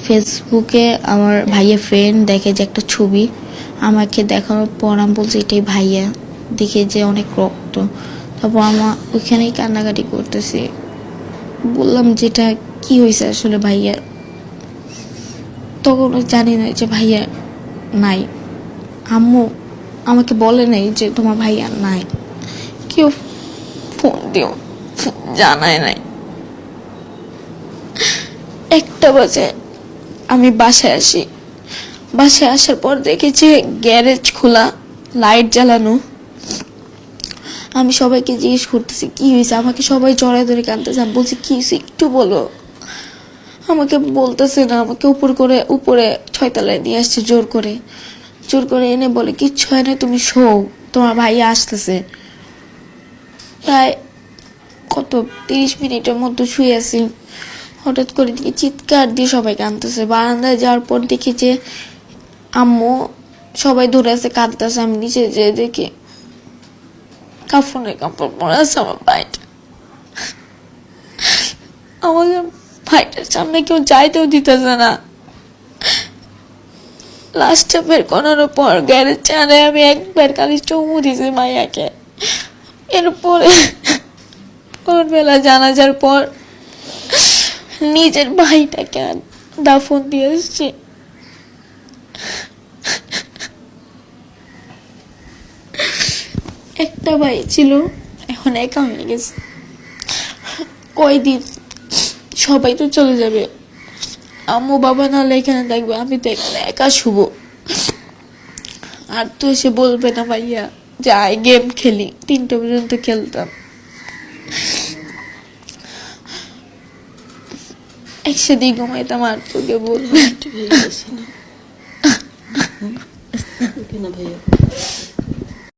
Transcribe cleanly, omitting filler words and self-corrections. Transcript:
ফেসবুকে আমার ভাইয়ের ফ্রেন্ড দেখে যে একটা ছবি, আমাকে দেখানোর পর আমি বলছি এটাই ভাইয়া, দেখে যে অনেক রক্ত। তারপর আমার ওইখানেই কান্নাকাটি করতেছি, বললাম যেটা কি হয়েছে আসলে ভাইয়ার। তখন জানি না যে ভাইয়া নাই, আম্মু আমাকে বলে নাই যে তোমার ভাইয়া নাই, কেউ ফোন দিও জানায় নাই। 1টা বাজে আমি বাসায় আসি, বাসায় আসার পর দেখেছি গ্যারেজ খোলা, লাইট জ্বালানো। আমি সবাইকে জিজ্ঞেস করতেছি কি হয়েছে, আমাকে সবাই জড়ায় ধরে কাঁদতেছে। আমি বলছি কি হয়েছে একটু বলো, আমাকে বলতেছে না। আমাকে উপরে 6 তলায় নিয়ে আসছে জোর করে এনে বলে কিচ্ছু হয় না, তুমি শোও, তোমার ভাই আসতেছে। প্রায় 30 মিনিটের মতো শুয়ে আছি, হঠাৎ করে দিকে চিৎকার দিয়ে সবাই কাঁদতেছে। বারান্দায় যাওয়ার পর দেখি যে আম্মু সবাই ধরে আছে কাঁদতেছে। আমি নিচে যেয়ে দেখি কাপড় পরে আছে আমার ভাইটা। আমাকে ভাইটার সামনে কেউ যাইতেও দিতেছে না। লাস্টটা বের করানোর পর গ্যারেজ চানে আমি একবার খালি চুমু দিয়েছি মাইয়াকে। এরপরে ভোরবেলা জানাজার পর নিজের ভাইটাকে দাফন দিয়ে এসছি। একটা ভাই ছিল, এখন একা হয়ে গেছে। কয়দিন সবাই তো চলে যাবে, আম্মু বাবা নাহলে এখানে থাকবে, আমি তো এখানে একা শুভ। আর তো এসে বলবে না ভাইয়া যাই গেম খেলি, 3টা পর্যন্ত খেলতাম। একসাথে ঘুমাইতাম, আর তোকে বলবে ভাইয়া